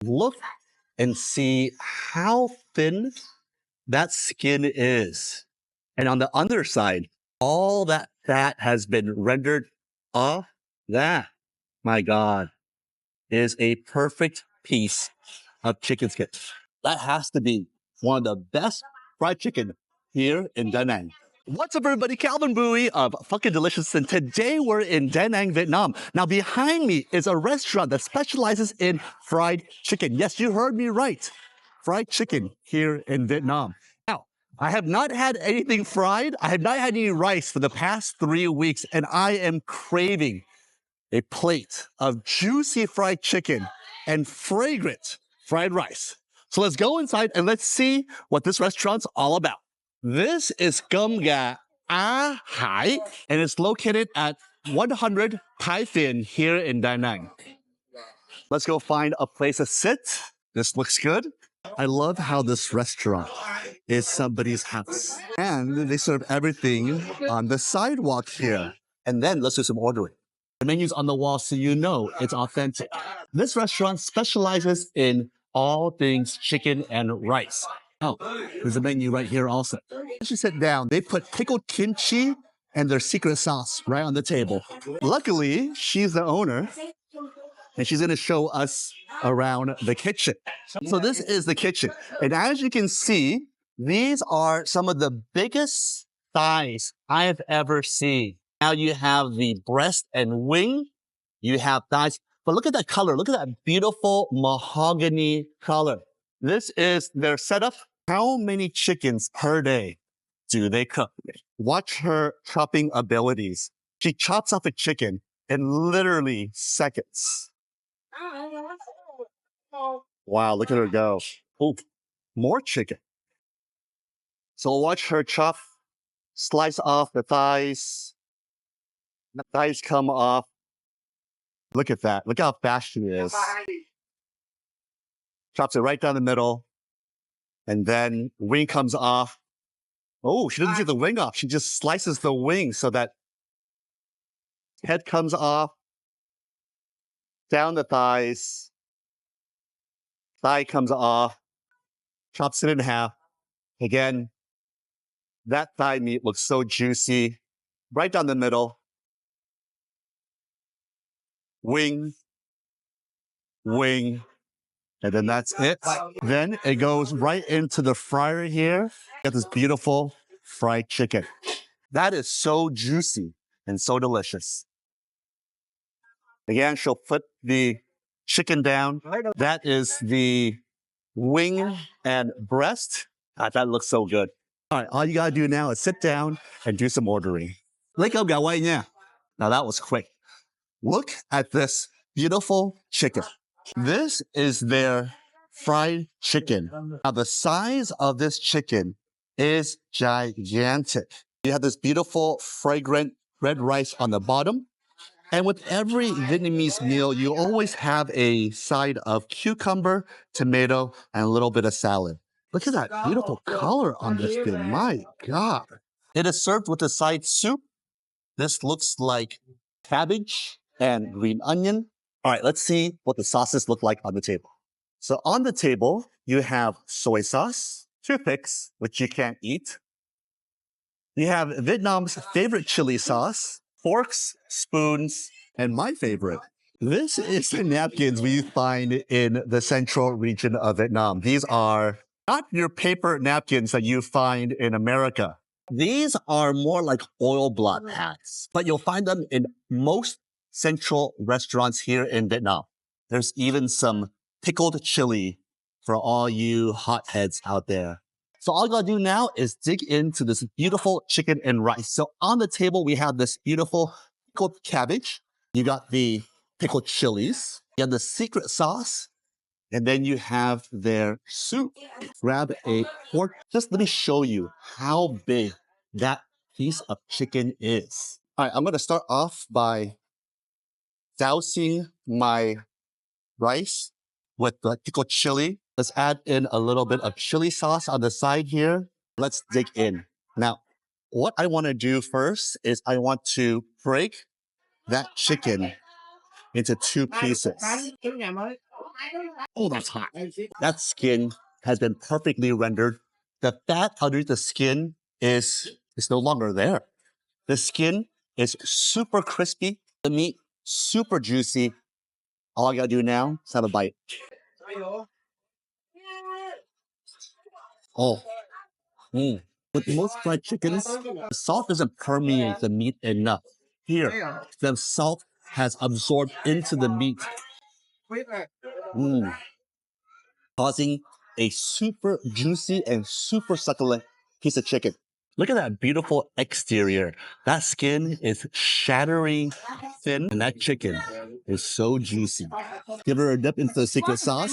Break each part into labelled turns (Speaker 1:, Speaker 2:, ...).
Speaker 1: Look and see how thin that skin is. And on the underside, all that fat has been rendered off. That, my God, is a perfect piece of chicken skin. That has to be one of the best fried chicken here in Da Nang. What's up, everybody? Calvin Bowie of Fucking Delicious, and today we're in Da Nang, Vietnam. Now, behind me is a restaurant that specializes in fried chicken. Yes, you heard me right. Fried chicken here in Vietnam. Now, I have not had anything fried. I have not had any rice for the past 3 weeks, and I am craving a plate of juicy fried chicken and fragrant fried rice. So let's go inside and let's see what this restaurant's all about. This is Cơm Gà Á Hải, and it's located at 100 Thái Phiên here in Da Nang. Let's go find a place to sit. This looks good. I love how this restaurant is somebody's house. And they serve everything on the sidewalk here. And then let's do some ordering. The menu's on the wall so you know it's authentic. This restaurant specializes in all things chicken and rice. Oh, there's a menu right here also. As you sit down, they put pickled kimchi and their secret sauce right on the table. Luckily, she's the owner, and she's going to show us around the kitchen. So this is the kitchen. And as you can see, these are some of the biggest thighs I have ever seen. Now you have the breast and wing. You have thighs. But look at that color. Look at that beautiful mahogany color. This is their setup. How many chickens per day do they cook? Watch her chopping abilities. She chops up a chicken in literally seconds. Wow, look at her go. Oh, more chicken. So watch her chop, slice off the thighs. The thighs come off. Look at that. Look how fast she is. Chops it right down the middle. And then wing comes off. Oh, she doesn't get the wing off. She just slices the wing so that head comes off. Down the thighs. Thigh comes off. Chops it in half. Again, that thigh meat looks so juicy. Right down the middle. Wing. Wing. And then that's it. Then it goes right into the fryer here. Got this beautiful fried chicken. That is so juicy and so delicious. Again, she'll put the chicken down. That is the wing and breast. God, that looks so good. All right, all you gotta do now is sit down and do some ordering. Lấy cơm gà quay nha. Now that was quick. Look at this beautiful chicken. This is their fried chicken. Now, the size of this chicken is gigantic. You have this beautiful, fragrant red rice on the bottom. And with every Vietnamese meal, you always have a side of cucumber, tomato, and a little bit of salad. Look at that beautiful color on this thing. My God. It is served with a side soup. This looks like cabbage and green onion. All right, let's see what the sauces look like on the table. So on the table, you have soy sauce, toothpicks, which you can't eat. You have Vietnam's favorite chili sauce, forks, spoons, and my favorite. This is the napkins we find in the central region of Vietnam. These are not your paper napkins that you find in America. These are more like oil blot pads, but you'll find them in most central restaurants here in Vietnam. There's even some pickled chili for all you hotheads out there. So all you gotta do now is dig into this beautiful chicken and rice. So on the table, we have this beautiful pickled cabbage. You got the pickled chilies. You have the secret sauce. And then you have their soup. Grab a pork. Just let me show you how big that piece of chicken is. All right, I'm gonna start off by dousing my rice with the pickled chili. Let's add in a little bit of chili sauce on the side here. Let's dig in. Now, what I want to do first is I want to break that chicken into 2 pieces. Oh, that's hot. That skin has been perfectly rendered. The fat underneath the skin is no longer there. The skin is super crispy. The meat super juicy. All I gotta do now is have a bite. Oh, with most fried chickens, the salt doesn't permeate the meat enough. Here, the salt has absorbed into the meat, causing a super juicy and super succulent piece of chicken. Look at that beautiful exterior. That skin is shattery thin, and that chicken is so juicy. Give her a dip into the secret sauce.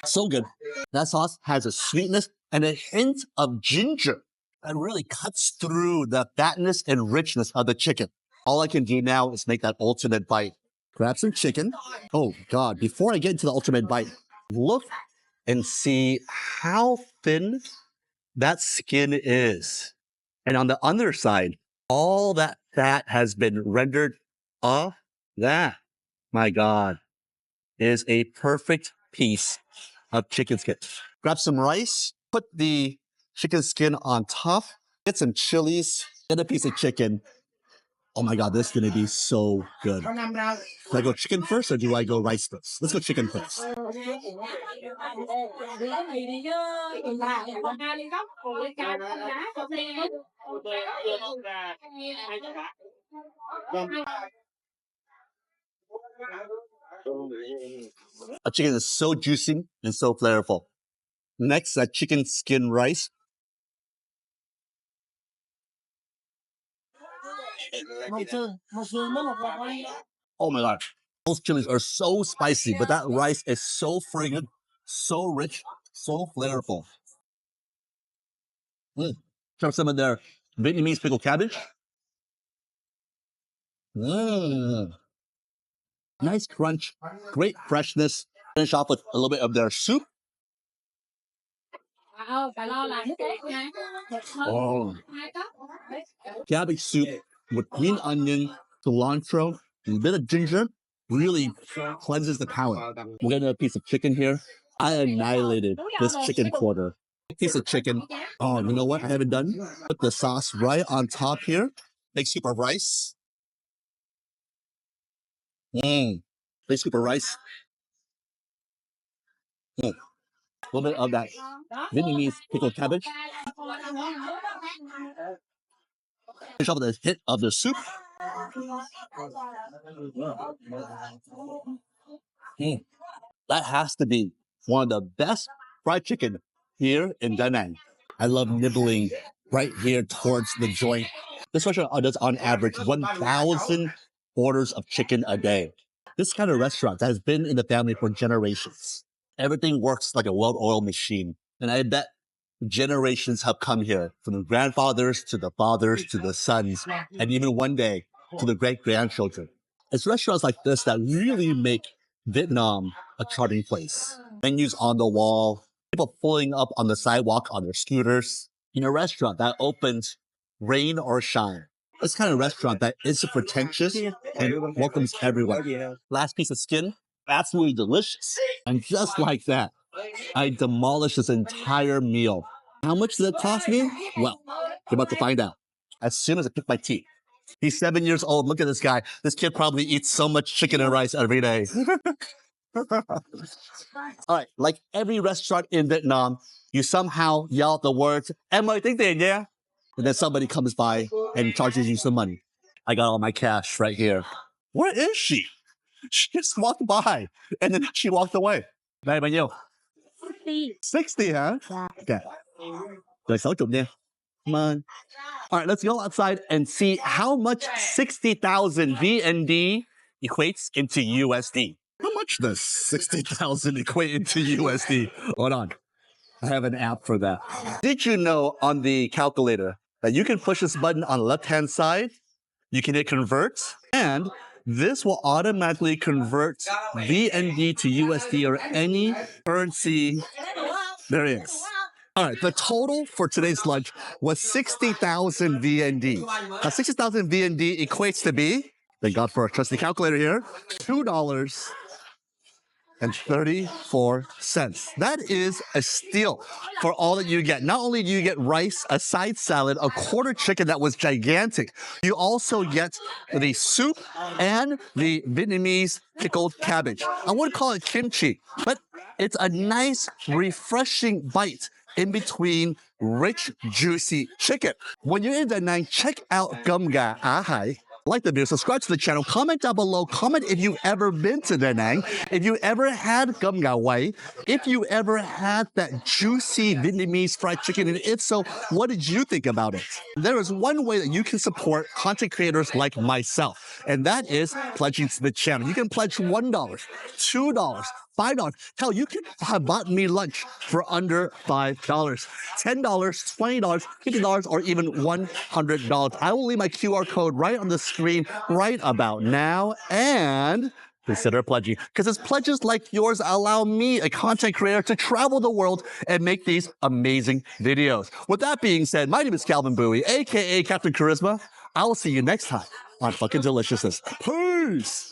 Speaker 1: So good. That sauce has a sweetness and a hint of ginger that really cuts through the fatness and richness of the chicken. All I can do now is make that ultimate bite. Grab some chicken. Oh God, before I get into the ultimate bite, look and see how thin that skin is. And on the underside, all that fat has been rendered off. That, my God, is a perfect piece of chicken skin. Grab some rice, put the chicken skin on top, get some chilies, get a piece of chicken. Oh my God, this is gonna be so good. Do I go chicken first or do I go rice first? Let's go chicken first. A chicken is so juicy and so flavorful. Next, that chicken skin rice. Oh my God. Those chilies are so spicy, but that rice is so fragrant, so rich, so flavorful. Try some of their Vietnamese pickled cabbage. Nice crunch, great freshness. Finish off with a little bit of their soup. Oh, cabbage soup with green onion, cilantro, and a bit of ginger really cleanses the palate. We're getting a piece of chicken here. I annihilated this chicken quarter. Piece of chicken. Oh, you know what I haven't done? Put the sauce right on top here. Big scoop of rice. Big scoop of rice. A little bit of that Vietnamese pickled cabbage. Finish off with a hit of the soup. That has to be one of the best fried chicken here in Da Nang. I love nibbling right here towards the joint. This restaurant does on average 1,000 orders of chicken a day. This kind of restaurant that has been in the family for generations. Everything works like a well-oiled machine. And I bet generations have come here, from the grandfathers to the fathers to the sons, and even one day to the great-grandchildren. It's restaurants like this that really make Vietnam a charming place. Menus on the wall, people pulling up on the sidewalk on their scooters, in a restaurant that opens rain or shine. This kind of restaurant that isn't pretentious and welcomes everyone. Last piece of skin, absolutely delicious. And just like that, I demolished this entire meal. How much did it cost me? Well, you're about to find out as soon as I pick my teeth. He's 7 years old. Look at this guy. This kid probably eats so much chicken and rice every day. All right, like every restaurant in Vietnam, you somehow yell out the words, "Em ơi tính tiền nha," and then somebody comes by and charges you some money. I got all my cash right here. Where is she? She just walked by and then she walked away. Đây bao nhiêu? 60, huh? Okay. Rồi 60 nha. Come on. All right, let's go outside and see how much 60,000 VND equates into USD. How much does 60,000 equate into USD? Hold on. I have an app for that. Did you know on the calculator that you can push this button on the left-hand side? You can hit convert, and this will automatically convert VND to USD or any currency there is. All right, the total for today's lunch was 60,000 VND. Now, 60,000 VND equates to be Thank God for our trusty calculator here. $2.34. That is a steal for all that you get. Not only do you get rice, a side salad, a quarter chicken that was gigantic, you also get the soup and the Vietnamese pickled cabbage. I wouldn't call it kimchi, but it's a nice, refreshing bite in between rich, juicy chicken. When you're in Da Nang, check out Gum Ga A Hai. Like the video, subscribe to the channel, comment down below, comment if you've ever been to Da Nang, if you ever had Gum Ga Wai, if you ever had that juicy Vietnamese fried chicken, and if so, what did you think about it? There is one way that you can support content creators like myself, and that is pledging to the channel. You can pledge $1, $2, $5. Hell, you could have bought me lunch for under $5, $10, $20, $50, or even $100. I will leave my QR code right on the screen right about now, and consider pledging, because it's pledges like yours allow me, a content creator, to travel the world and make these amazing videos. With that being said, my name is Calvin Bowie, aka Captain Charisma. I will see you next time on Fucking Deliciousness. Peace!